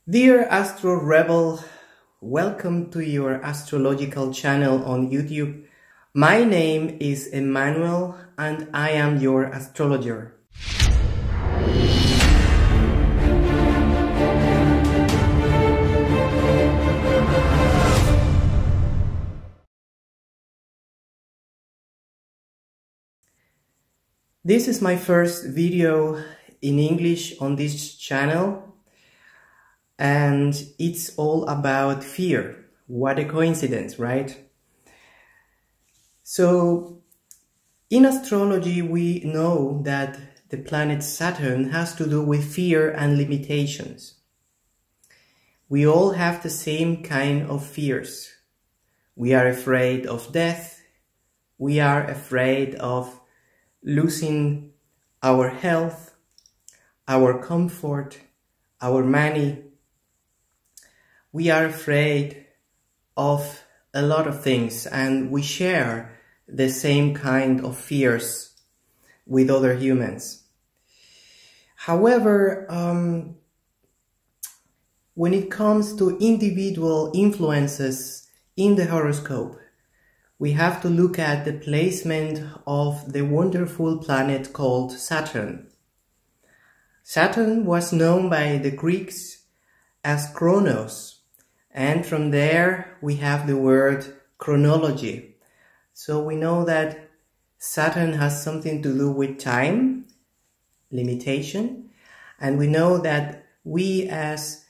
Dear Astro Rebel, welcome to your astrological channel on YouTube. My name is Enmanuel and I am your astrologer. This is my first video in English on this channel, and it's all about fear. What a coincidence, right? So in astrology we know that the planet Saturn has to do with fear and limitations. We all have the same kind of fears. We are afraid of death. We are afraid of losing our health, our comfort, our money. We are afraid of a lot of things, and we share the same kind of fears with other humans. However, when it comes to individual influences in the horoscope, we have to look at the placement of the wonderful planet called Saturn. Saturn was known by the Greeks as Chronos, and from there we have the word chronology. So we know that Saturn has something to do with time, limitation, and we know that we as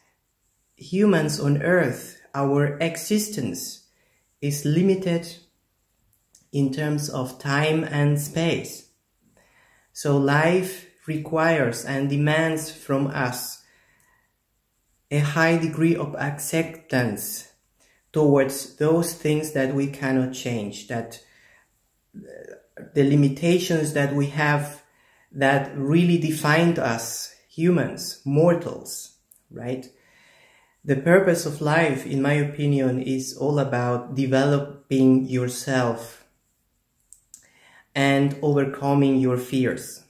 humans on Earth, our existence is limited in terms of time and space. So life requires and demands from us a high degree of acceptance towards those things that we cannot change, that the limitations that we have that really defined us, humans, mortals, right? The purpose of life, in my opinion, is all about developing yourself and overcoming your fears.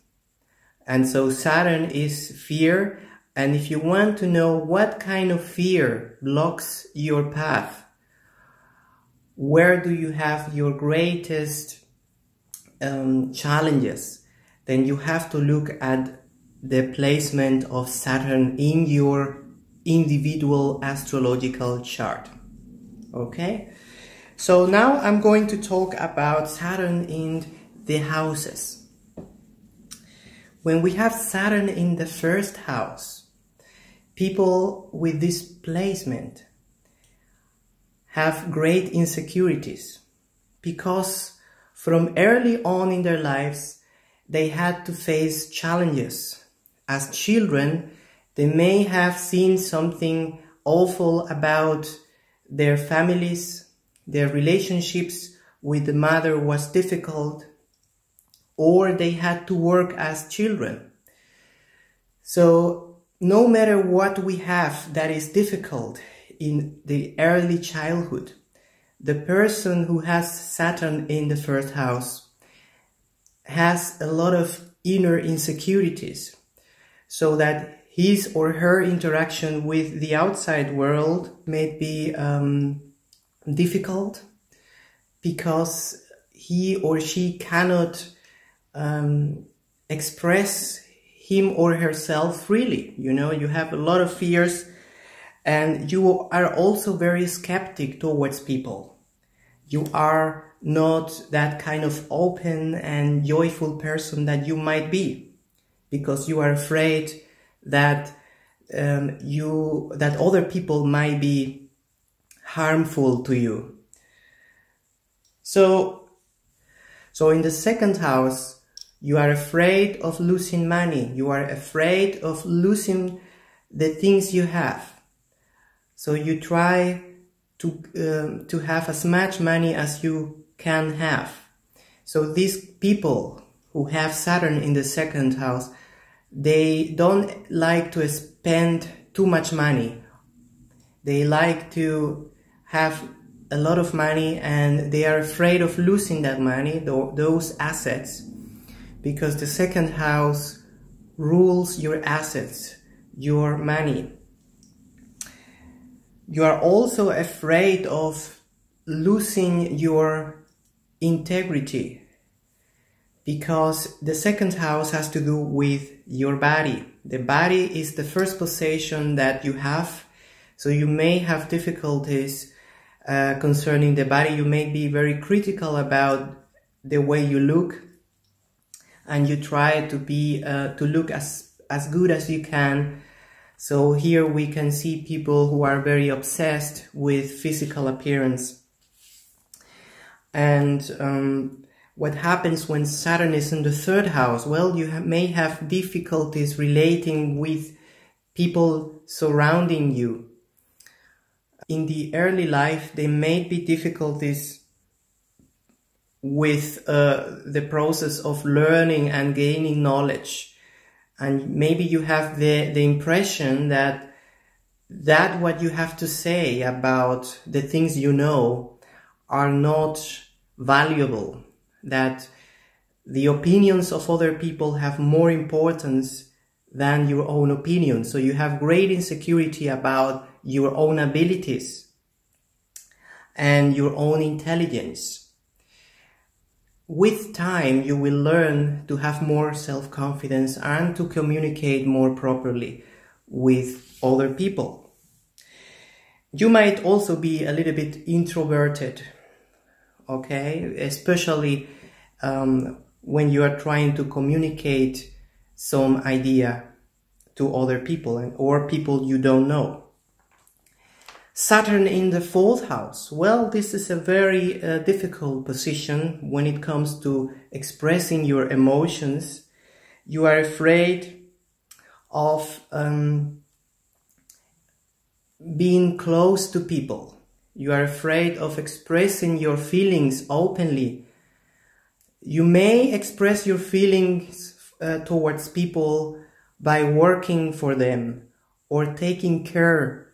And so Saturn is fear, and if you want to know what kind of fear blocks your path, where do you have your greatest challenges, then you have to look at the placement of Saturn in your individual astrological chart. Okay? So now I'm going to talk about Saturn in the houses. When we have Saturn in the first house, people with this placement have great insecurities because from early on in their lives they had to face challenges. As children, they may have seen something awful about their families, their relationships with the mother was difficult, or they had to work as children. So no matter what we have that is difficult in the early childhood, the person who has Saturn in the first house has a lot of inner insecurities, so that his or her interaction with the outside world may be difficult because he or she cannot express him or herself freely. You know, you have a lot of fears, and you are also very skeptic towards people. You are not that kind of open and joyful person that you might be, because you are afraid that that other people might be harmful to you. So in the second house, you are afraid of losing money. You are afraid of losing the things you have. So you try to have as much money as you can have. So these people who have Saturn in the second house, they don't like to spend too much money. They like to have a lot of money, and they are afraid of losing that money, those assets, because the second house rules your assets, your money. You are also afraid of losing your integrity, because the second house has to do with your body. The body is the first possession that you have, so you may have difficulties concerning the body. You may be very critical about the way you look, and you try to be to look as good as you can. So here we can see people who are very obsessed with physical appearance. And what happens when Saturn is in the third house? Well, you may have difficulties relating with people surrounding you. In the early life, there may be difficulties with the process of learning and gaining knowledge. And maybe you have the impression that what you have to say about the things you know are not valuable, that the opinions of other people have more importance than your own opinion. So you have great insecurity about your own abilities and your own intelligence. With time, you will learn to have more self-confidence and to communicate more properly with other people. You might also be a little bit introverted, okay? Especially when you are trying to communicate some idea to other people or people you don't know. Saturn in the fourth house. Well, this is a very difficult position when it comes to expressing your emotions. You are afraid of being close to people. You are afraid of expressing your feelings openly. You may express your feelings towards people by working for them or taking care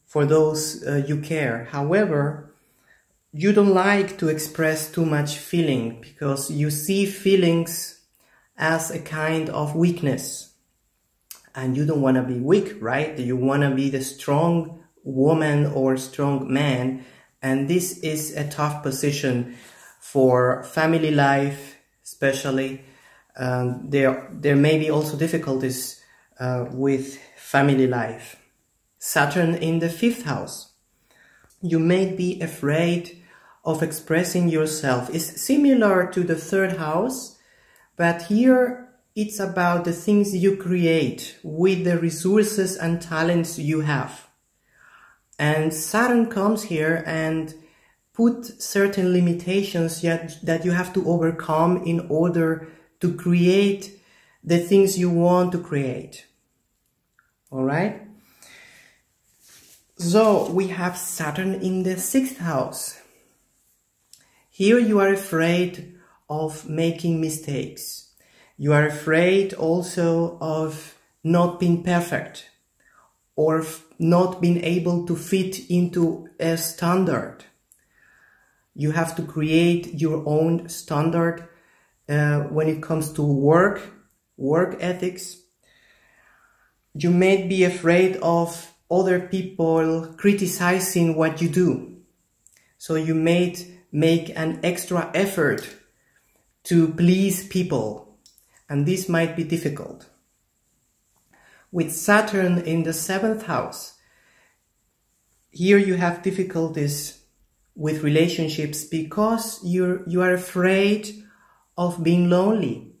for those you care. However, you don't like to express too much feeling because you see feelings as a kind of weakness. And you don't want to be weak, right? You want to be the strong woman or strong man. And this is a tough position for family life, especially. There may be also difficulties with family life. Saturn in the fifth house. You may be afraid of expressing yourself. It's similar to the third house, but here it's about the things you create with the resources and talents you have. And Saturn comes here and put certain limitations that you have to overcome in order to create the things you want to create. All right? So we have Saturn in the sixth house. Here you are afraid of making mistakes. You are afraid also of not being perfect or not being able to fit into a standard. You have to create your own standard when it comes to work ethics. You may be afraid of other people criticizing what you do. So you may make an extra effort to please people, and this might be difficult. With Saturn in the seventh house, here you have difficulties with relationships because you are afraid of being lonely.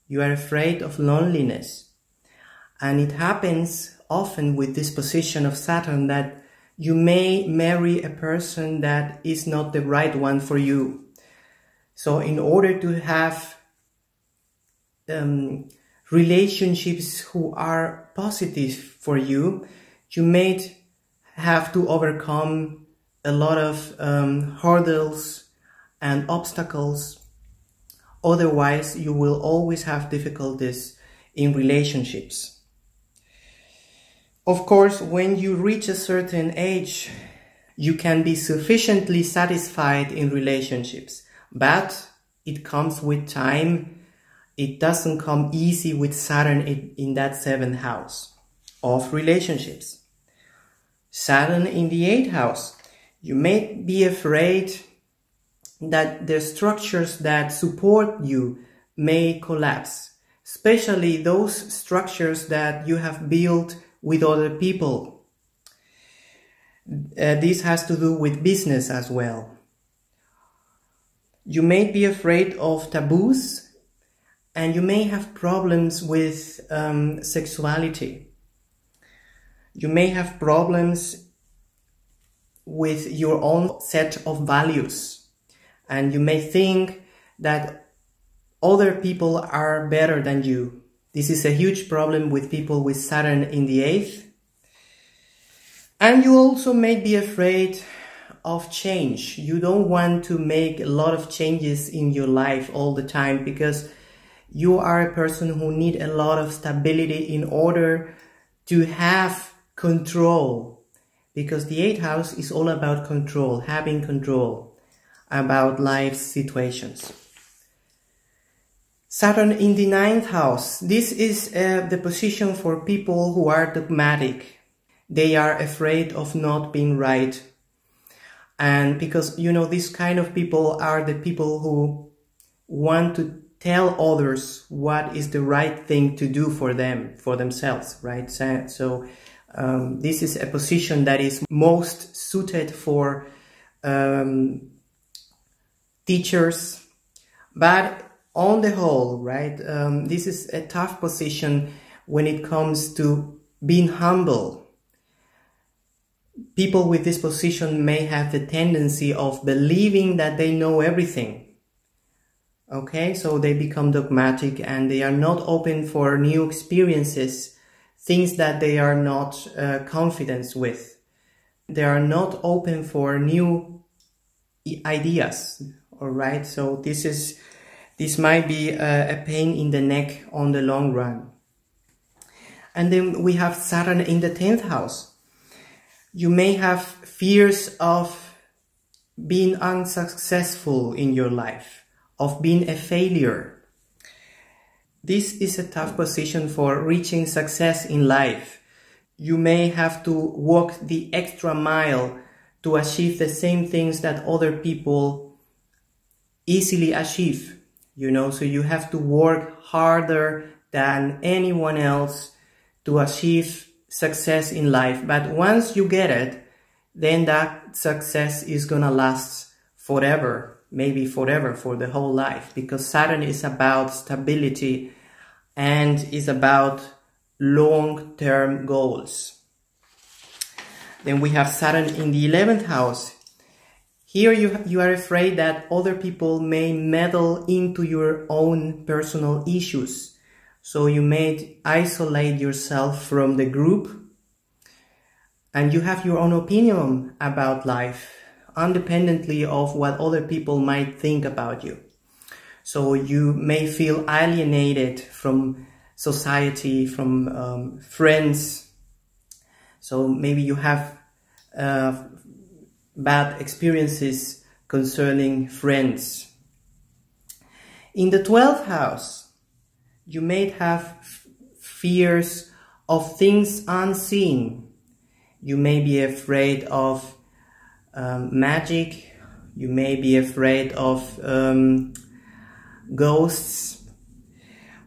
You are afraid of loneliness. And it happens often with this position of Saturn that you may marry a person that is not the right one for you. So in order to have relationships who are positive for you, you may have to overcome a lot of hurdles and obstacles. Otherwise, you will always have difficulties in relationships. Of course, when you reach a certain age, you can be sufficiently satisfied in relationships, but it comes with time. It doesn't come easy with Saturn in that seventh house of relationships. Saturn in the 8th house. You may be afraid that the structures that support you may collapse, especially those structures that you have built with other people. This has to do with business as well. You may be afraid of taboos, and you may have problems with sexuality. You may have problems with your own set of values, and you may think that other people are better than you. This is a huge problem with people with Saturn in the 8th. And you also may be afraid of change. You don't want to make a lot of changes in your life all the time, because you are a person who needs a lot of stability in order to have control, because the 8th house is all about control, having control about life's situations. Saturn in the 9th house. This is the position for people who are dogmatic. They are afraid of not being right. And because, you know, these kind of people are the people who want to tell others what is the right thing to do for them, for themselves, right? So this is a position that is most suited for teachers. But on the whole, right, this is a tough position when it comes to being humble. People with this position may have the tendency of believing that they know everything. Okay, so they become dogmatic and they are not open for new experiences, things that they are not confident with. They are not open for new ideas. All right, so this might be a pain in the neck on the long run. And then we have Saturn in the 10th house. You may have fears of being unsuccessful in your life, of being a failure. This is a tough position for reaching success in life. You may have to walk the extra mile to achieve the same things that other people easily achieve, you know, so you have to work harder than anyone else to achieve success in life. But once you get it, then that success is gonna last forever, maybe forever, for the whole life, because Saturn is about stability and is about long-term goals. Then we have Saturn in the 11th house. Here you are afraid that other people may meddle into your own personal issues. So you may isolate yourself from the group, and you have your own opinion about life, independently of what other people might think about you. So you may feel alienated from society, from friends. So maybe you have bad experiences concerning friends. In the 12th house, you may have fears of things unseen. You may be afraid of magic. You may be afraid of ghosts.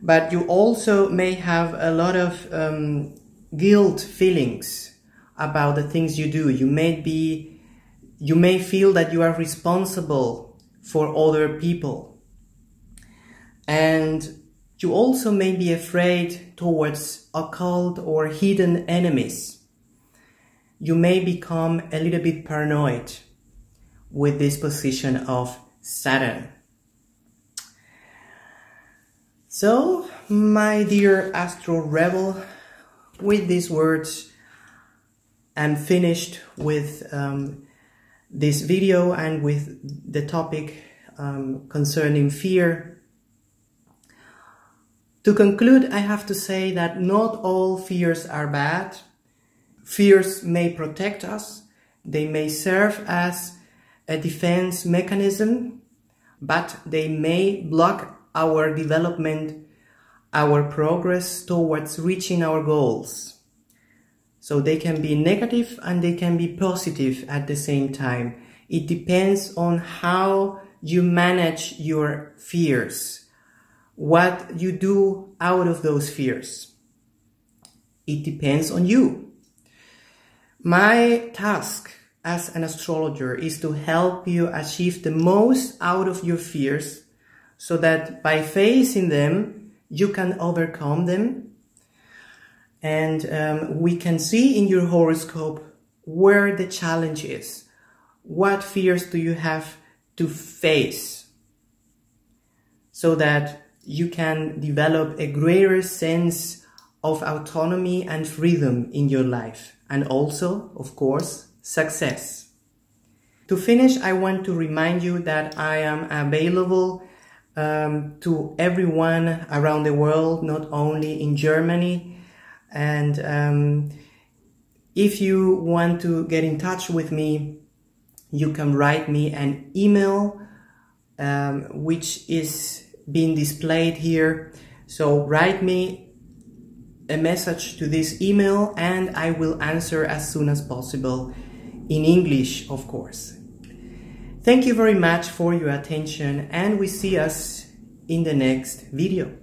But you also may have a lot of guilt feelings about the things you do. You may feel that you are responsible for other people. And you also may be afraid towards occult or hidden enemies. You may become a little bit paranoid with this position of Saturn. So, my dear Astro Rebel, with these words, I'm finished with this video and with the topic concerning fear. To conclude, I have to say that not all fears are bad. Fears may protect us. They may serve as a defense mechanism, but they may block our development, our progress towards reaching our goals. So they can be negative and they can be positive at the same time. It depends on how you manage your fears, what you do out of those fears. It depends on you. My task as an astrologer is to help you achieve the most out of your fears so that by facing them, you can overcome them. And we can see in your horoscope where the challenge is. What fears do you have to face so that you can develop a greater sense of autonomy and freedom in your life, and also, of course, success. To finish, I want to remind you that I am available to everyone around the world, not only in Germany. And if you want to get in touch with me, you can write me an email, which is being displayed here. So write me a message to this email and I will answer as soon as possible, in English, of course. Thank you very much for your attention, and we see us in the next video.